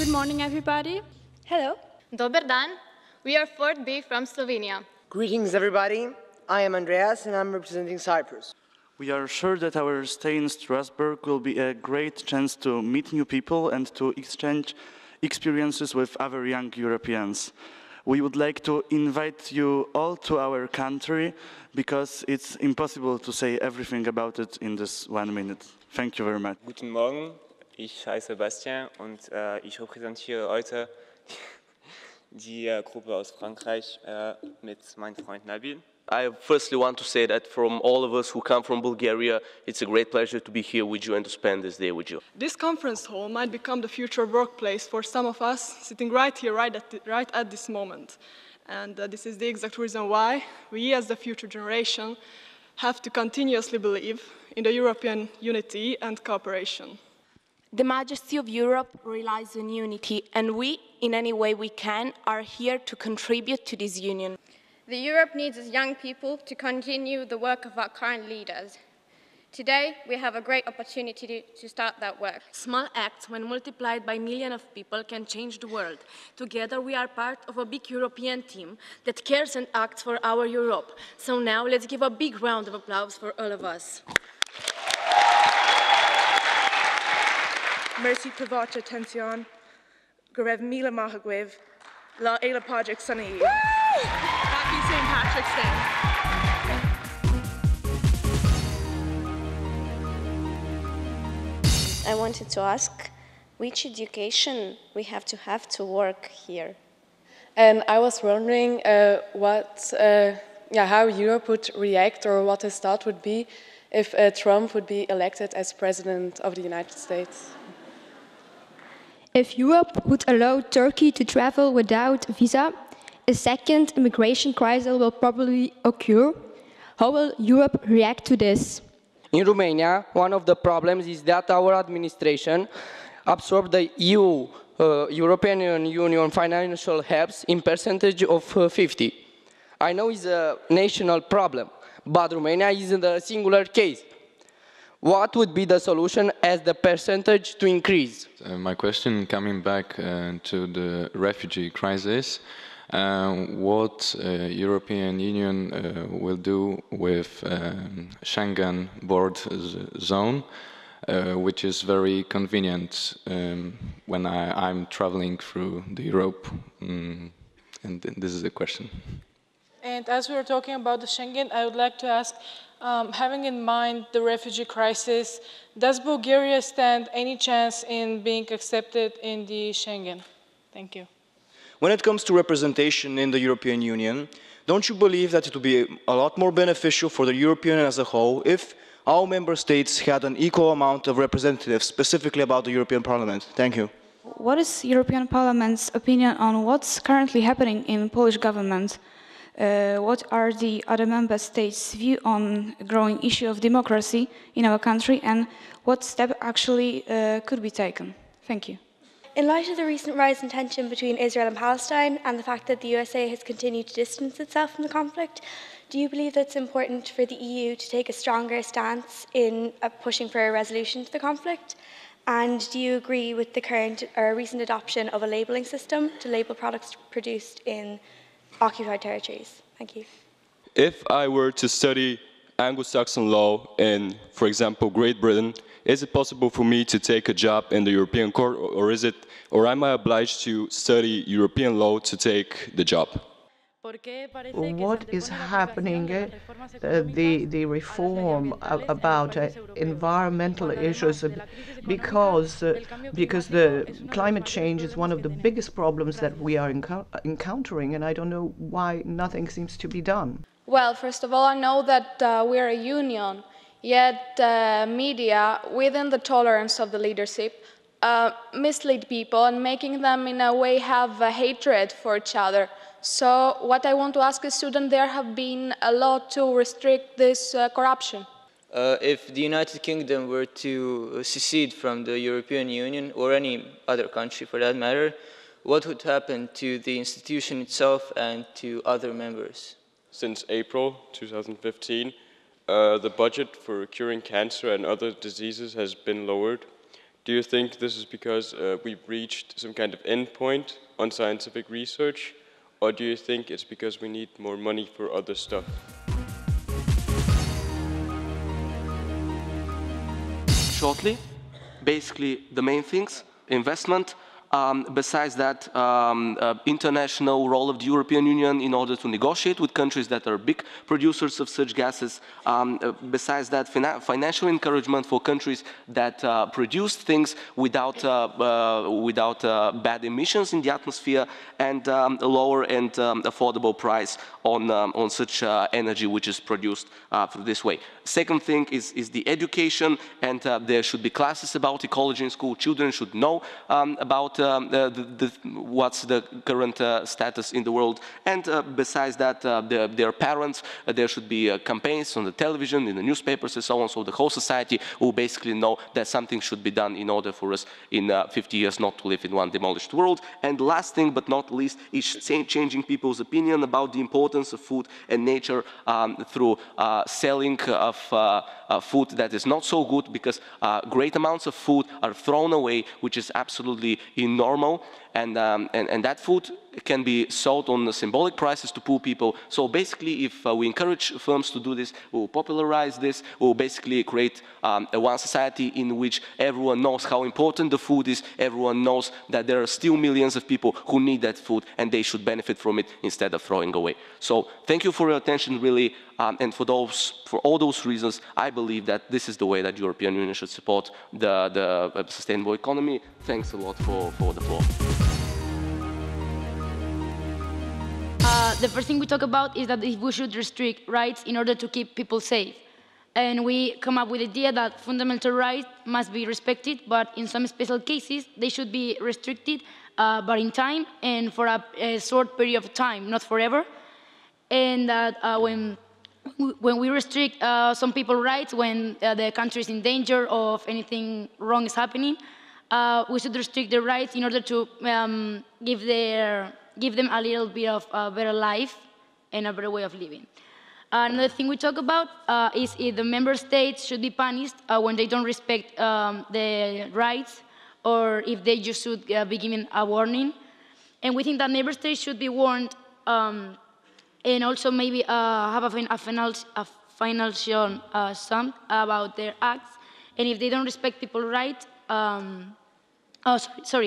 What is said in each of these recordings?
Good morning, everybody. Hello. Dobar dan. We are 4th B from Slovenia. Greetings, everybody. I am Andreas, and I'm representing Cyprus. We are sure that our stay in Strasbourg will be a great chance to meet new people and to exchange experiences with other young Europeans. We would like to invite you all to our country because it's impossible to say everything about it in this 1 minute. Thank you very much. Guten Morgen, ich heiße Bastien und ich repräsentiere heute die Gruppe aus Frankreich mit meinem Freund Nabil. I firstly want to say that from all of us who come from Bulgaria, it's a great pleasure to be here with you and to spend this day with you. This conference hall might become the future workplace for some of us sitting right here, right at this moment. And this is the exact reason why we, as the future generation, have to continuously believe in the European unity and cooperation. The majesty of Europe relies on unity, and we, in any way we can, are here to contribute to this union. The Europe needs us young people to continue the work of our current leaders. Today, we have a great opportunity to start that work. Small acts, when multiplied by millions of people, can change the world. Together, we are part of a big European team that cares and acts for our Europe. So now, let's give a big round of applause for all of us. Merci pour votre attention. Grev Mila Mahagwev, La Ela Project Sunny. Happy St. Patrick's Day. I wanted to ask which education we have to work here. And I was wondering how Europe would react or what his thought would be if Trump would be elected as President of the United States. If Europe would allow Turkey to travel without visa, a second immigration crisis will probably occur. How will Europe react to this? In Romania, one of the problems is that our administration absorbed the European Union financial helps in percentage of 50. I know it's a national problem, but Romania isn't a singular case. What would be the solution as the percentage to increase? My question, coming back to the refugee crisis, what European Union will do with Schengen border zone, which is very convenient when I'm traveling through the Europe, and this is the question. And as we were talking about the Schengen, I would like to ask, having in mind the refugee crisis, does Bulgaria stand any chance in being accepted in the Schengen? Thank you. When it comes to representation in the European Union, don't you believe that it would be a lot more beneficial for the European Union as a whole if all member states had an equal amount of representatives, specifically about the European Parliament? Thank you. What is European Parliament's opinion on what's currently happening in Polish government? What are the other member states' view on the growing issue of democracy in our country, and what step actually could be taken? Thank you. In light of the recent rise in tension between Israel and Palestine and the fact that the USA has continued to distance itself from the conflict, do you believe that it's important for the EU to take a stronger stance in pushing for a resolution to the conflict? And do you agree with the current or recent adoption of a labelling system to label products produced in occupied territories? Thank you. If I were to study Anglo-Saxon law in, for example, Great Britain, is it possible for me to take a job in the European Court, or am I obliged to study European law to take the job? What is happening, the reform about environmental issues, because the climate change is one of the biggest problems that we are encountering, and I don't know why nothing seems to be done. Well, first of all, I know that we are a union, yet media, within the tolerance of the leadership, mislead people and making them in a way have a hatred for each other. So what I want to ask is, shouldn't there have been a law to restrict this corruption? If the United Kingdom were to secede from the European Union, or any other country for that matter, what would happen to the institution itself and to other members? Since April 2015, the budget for curing cancer and other diseases has been lowered Do you think this is because we've reached some kind of end point on scientific research, or do you think it's because we need more money for other stuff? Shortly, basically the main things, investment. Besides that, international role of the European Union in order to negotiate with countries that are big producers of such gases. Besides that, financial encouragement for countries that produce things without bad emissions in the atmosphere, and a lower and affordable price on such energy which is produced through this way. Second thing is the education, and there should be classes about ecology in school. Children should know about what's the current status in the world, and besides that, their parents, there should be campaigns on the television, in the newspapers and so on, so the whole society will basically know that something should be done in order for us in 50 years not to live in one demolished world. And last thing but not least is changing people's opinion about the importance of food and nature through selling of food that is not so good, because great amounts of food are thrown away, which is absolutely normal, and that food can be sold on symbolic prices to poor people. So basically, if we encourage firms to do this, we will popularize this, we will basically create one society in which everyone knows how important the food is, everyone knows that there are still millions of people who need that food, and they should benefit from it instead of throwing away. So thank you for your attention, really, and for all those reasons, I believe that this is the way that the European Union should support the sustainable economy. Thanks a lot for the floor. The first thing we talk about is that we should restrict rights in order to keep people safe. And we come up with the idea that fundamental rights must be respected, but in some special cases, they should be restricted, but in time and for a short period of time, not forever. And that when we restrict some people's rights, when the country is in danger of anything wrong is happening, we should restrict their rights in order to give them a little bit of a better life and a better way of living. Another thing we talk about is if the member states should be punished when they don't respect the rights, or if they just should be given a warning. And we think that member states should be warned, and also maybe have a financial sum about their acts. And if they don't respect people's rights,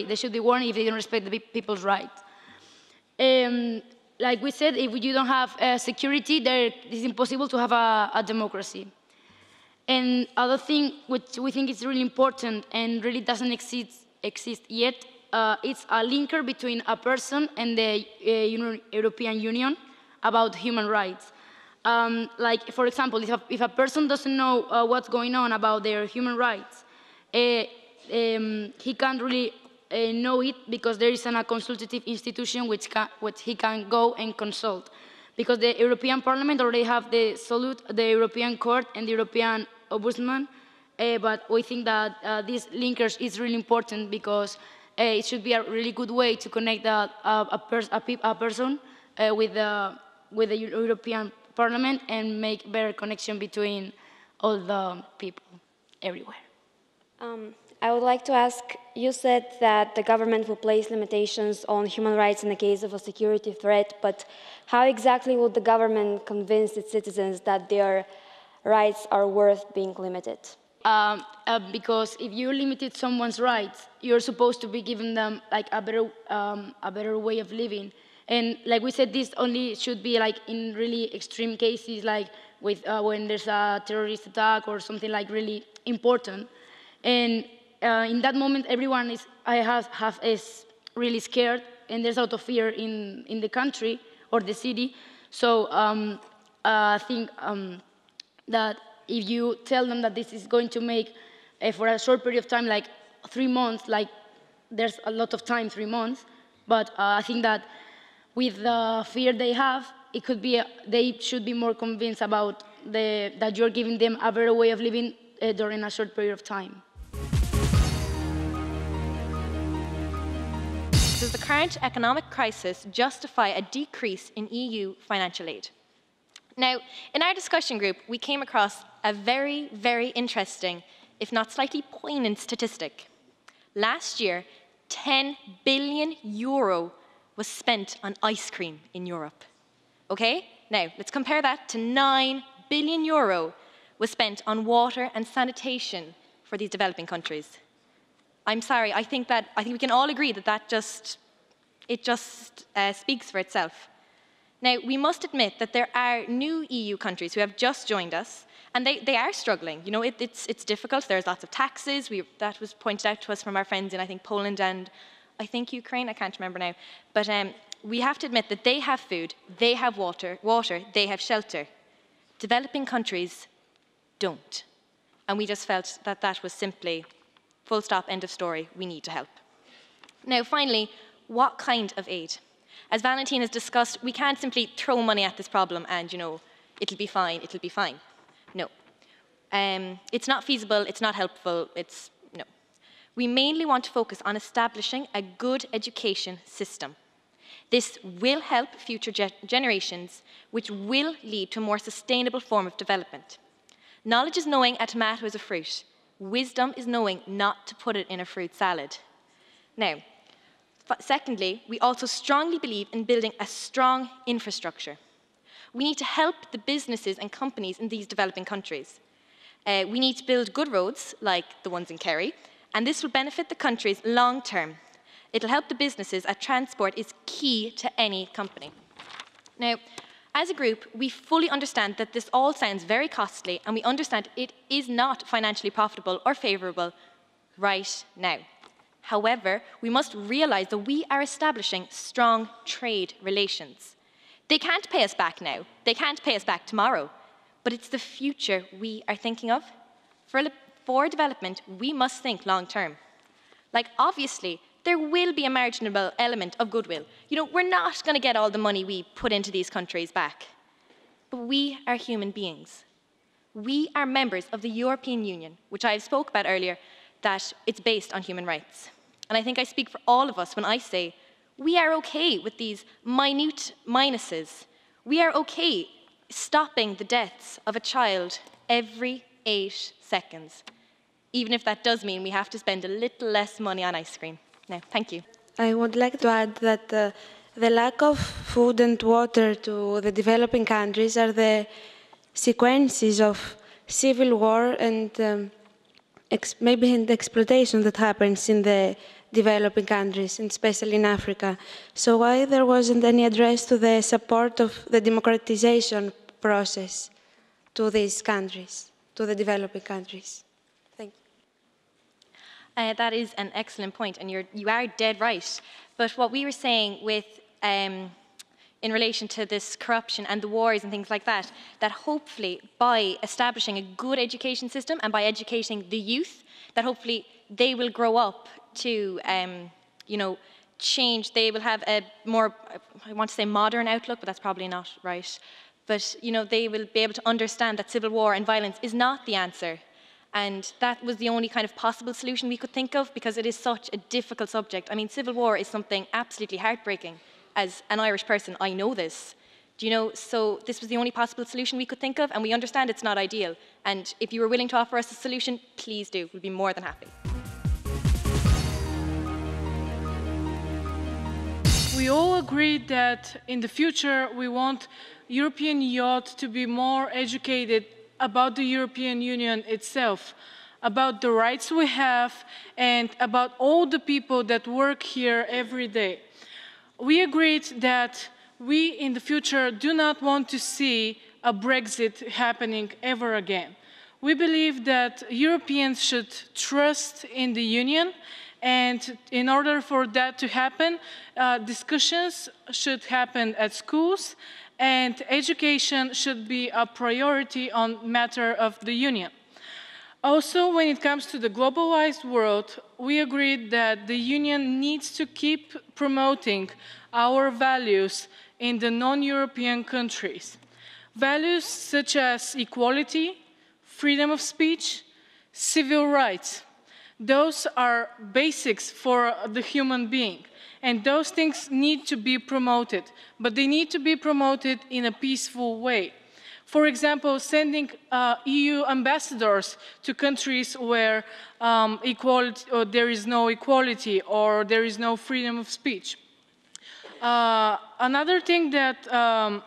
they should be warned if they don't respect the people's rights. Like we said, if you don't have security, it's impossible to have a democracy. And other thing which we think is really important and really doesn't exist yet, it's a linker between a person and the European Union about human rights. Like, for example, if a person doesn't know what's going on about their human rights, he can't really know it, because there isn't a consultative institution which he can go and consult. Because the European Parliament already have the European Court and the European Ombudsman, but we think that these linkers is really important, because it should be a really good way to connect a person with the European Parliament and make better connection between all the people everywhere. I would like to ask, you said that the government will place limitations on human rights in the case of a security threat, but how exactly would the government convince its citizens that their rights are worth being limited? Because if you limited someone's rights, you're supposed to be giving them like a better way of living. And like we said, this only should be like in really extreme cases, like with when there's a terrorist attack or something like really important. And in that moment, everyone is really scared, and there's a lot of fear in the country or the city. So I think that if you tell them that this is going to make, for a short period of time, like 3 months, like there's a lot of time, 3 months, but I think that with the fear they have, it could be they should be more convinced about that you're giving them a better way of living during a short period of time. Does the current economic crisis justify a decrease in EU financial aid? Now, in our discussion group, we came across a very, very interesting, if not slightly poignant statistic. Last year, 10 billion euro was spent on ice cream in Europe. Okay? Now, let's compare that to 9 billion euro was spent on water and sanitation for these developing countries. I'm sorry, I think we can all agree that it just speaks for itself. Now, we must admit that there are new EU countries who have just joined us, and they are struggling. You know, it's difficult. There's lots of taxes. That was pointed out to us from our friends in, I think, Poland and I think Ukraine. I can't remember now. But we have to admit that they have food, they have water, they have shelter. Developing countries don't. And we just felt that that was simply full stop, end of story. We need to help. Now, finally, what kind of aid? As Valentin has discussed, we can't simply throw money at this problem and, you know, it'll be fine, it'll be fine. No. It's not feasible, it's not helpful, no. We mainly want to focus on establishing a good education system. This will help future generations, which will lead to a more sustainable form of development. Knowledge is knowing a tomato is a fruit. Wisdom is knowing not to put it in a fruit salad. Now, secondly, we also strongly believe in building a strong infrastructure. We need to help the businesses and companies in these developing countries. We need to build good roads, like the ones in Kerry, and this will benefit the countries long term. It'll help the businesses as transport is key to any company. Now, as a group, we fully understand that this all sounds very costly, and we understand it is not financially profitable or favourable right now. However, we must realise that we are establishing strong trade relations. They can't pay us back now. They can't pay us back tomorrow. But it's the future we are thinking of. For development, we must think long term. Like, obviously, there will be a marginal element of goodwill. You know, we're not going to get all the money we put into these countries back. But we are human beings. We are members of the European Union, which I spoke about earlier, that it's based on human rights. And I think I speak for all of us when I say we are okay with these minute minuses. We are okay stopping the deaths of a child every 8 seconds, even if that does mean we have to spend a little less money on ice cream. No, thank you. I would like to add that the lack of food and water to the developing countries are the sequences of civil war and maybe the exploitation that happens in the developing countries, and especially in Africa. So why there wasn't any address to the support of the democratization process to these countries, to the developing countries? Thank you. That is an excellent point, and you are dead right. But what we were saying with, in relation to this corruption and the wars and things like that, that hopefully by establishing a good education system and by educating the youth, that hopefully they will grow up to, you know, change. They will have a more, I want to say modern outlook, but that's probably not right. But, you know, they will be able to understand that civil war and violence is not the answer. And that was the only kind of possible solution we could think of, because it is such a difficult subject. I mean, civil war is something absolutely heartbreaking. As an Irish person, I know this. Do you know, so this was the only possible solution we could think of, and we understand it's not ideal. And if you were willing to offer us a solution, please do. We'll be more than happy. We all agree that in the future we want European youth to be more educated about the European Union itself, about the rights we have, and about all the people that work here every day. We agreed that we in the future do not want to see a Brexit happening ever again. We believe that Europeans should trust in the Union, and in order for that to happen, discussions should happen at schools, and education should be a priority on matter of the Union. Also, when it comes to the globalized world, we agreed that the Union needs to keep promoting our values in the non-European countries. Values such as equality, freedom of speech, civil rights. Those are basics for the human being, and those things need to be promoted, but they need to be promoted in a peaceful way. For example, sending EU ambassadors to countries where there is no equality or there is no freedom of speech. Another thing that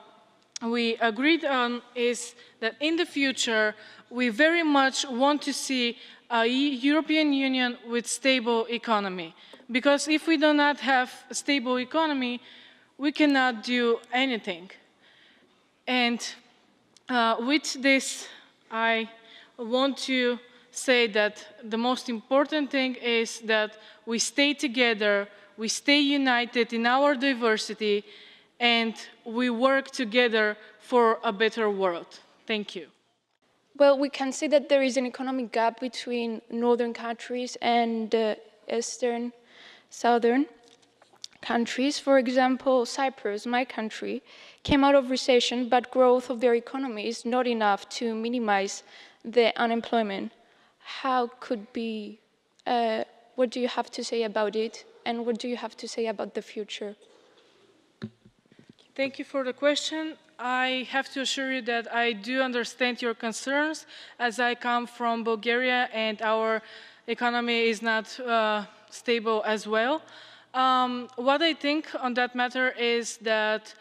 we agreed on is that in the future, we very much want to see a European Union with stable economy. Because if we do not have a stable economy, we cannot do anything. And with this, I want to say that the most important thing is that we stay together, we stay united in our diversity, and we work together for a better world. Thank you. Well, we can see that there is an economic gap between northern countries and eastern, southern countries. For example, Cyprus, my country, came out of recession, but growth of their economy is not enough to minimize the unemployment. How could be, what do you have to say about it? And what do you have to say about the future? Thank you for the question. I have to assure you that I do understand your concerns, as I come from Bulgaria and our economy is not stable as well. What I think on that matter is that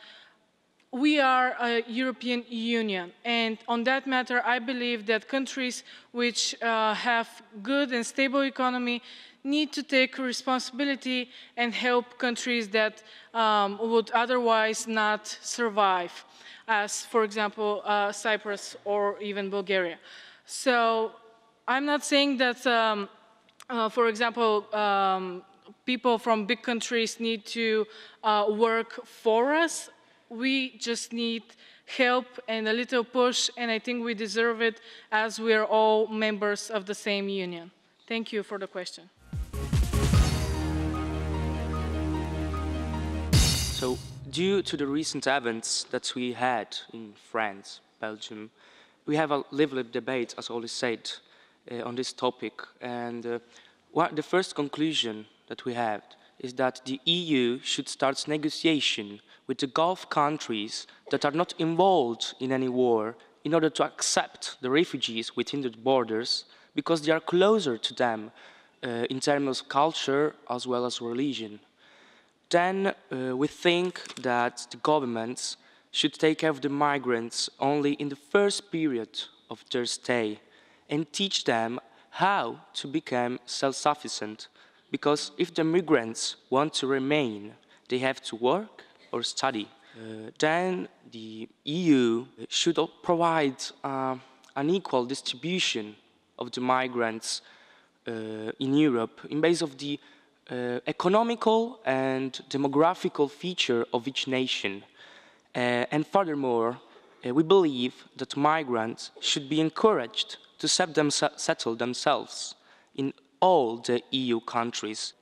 we are a European Union, and on that matter, I believe that countries which have good and stable economy need to take responsibility and help countries that would otherwise not survive, as, for example, Cyprus or even Bulgaria. So I'm not saying that, for example, people from big countries need to work for us. We just need help and a little push, and I think we deserve it as we are all members of the same union. Thank you for the question. So, due to the recent events that we had in France, Belgium, we have a lively debate, as always said, on this topic. And the first conclusion that we have is that the EU should start negotiation with the Gulf countries that are not involved in any war in order to accept the refugees within the borders, because they are closer to them in terms of culture as well as religion. Then we think that the governments should take care of the migrants only in the first period of their stay and teach them how to become self-sufficient. Because if the migrants want to remain, they have to work or study. Then the EU should provide an equal distribution of the migrants in Europe in base of the economical and demographical feature of each nation. And furthermore, we believe that migrants should be encouraged to settle themselves in all the EU countries.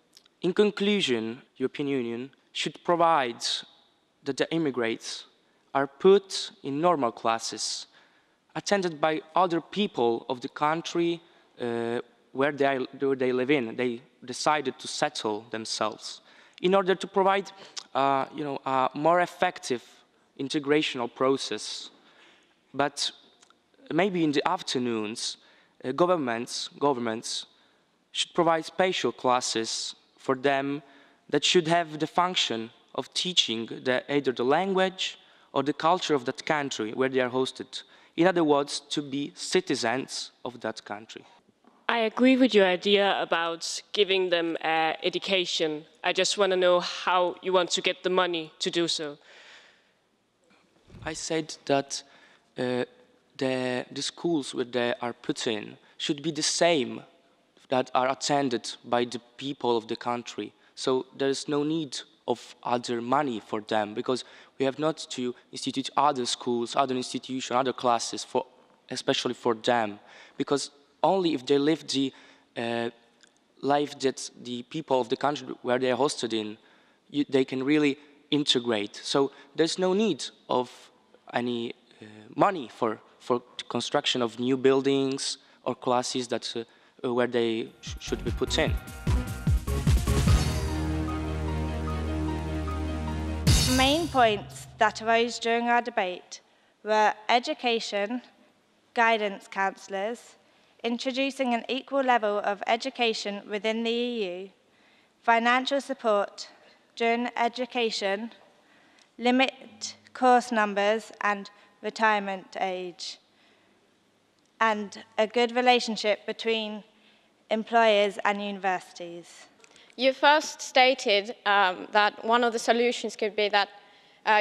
In conclusion, the European Union should provide that the immigrants are put in normal classes, attended by other people of the country where they live in. They decided to settle themselves in order to provide a more effective integrational process. But maybe in the afternoons, governments should provide special classes for them that should have the function of teaching either the language or the culture of that country where they are hosted. In other words, to be citizens of that country. I agree with your idea about giving them education. I just want to know how you want to get the money to do so. I said that the schools where they are put in should be the same that are attended by the people of the country. So there is no need of other money for them, because we have not to institute other schools, other institutions, other classes, especially for them. Because only if they live the life that the people of the country where they are hosted in, they can really integrate. So there's no need of any money for construction of new buildings or classes that where they should be put in. Main points that arose during our debate were education, guidance counsellors, introducing an equal level of education within the EU, financial support during education, limit course numbers and retirement age, and a good relationship between employers and universities. You first stated that one of the solutions could be that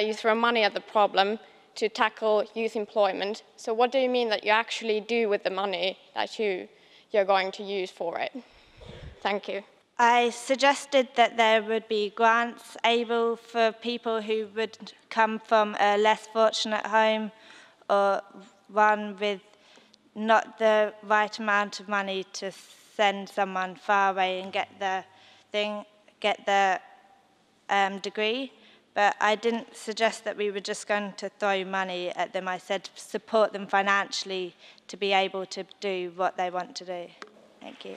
you throw money at the problem to tackle youth employment. So what do you mean that you actually do with the money that you're going to use for it? Thank you. I suggested that there would be grants able for people who would come from a less fortunate home or one with not the right amount of money to send someone far away and get the degree. But I didn't suggest that we were just going to throw money at them. I said support them financially to be able to do what they want to do. Thank you.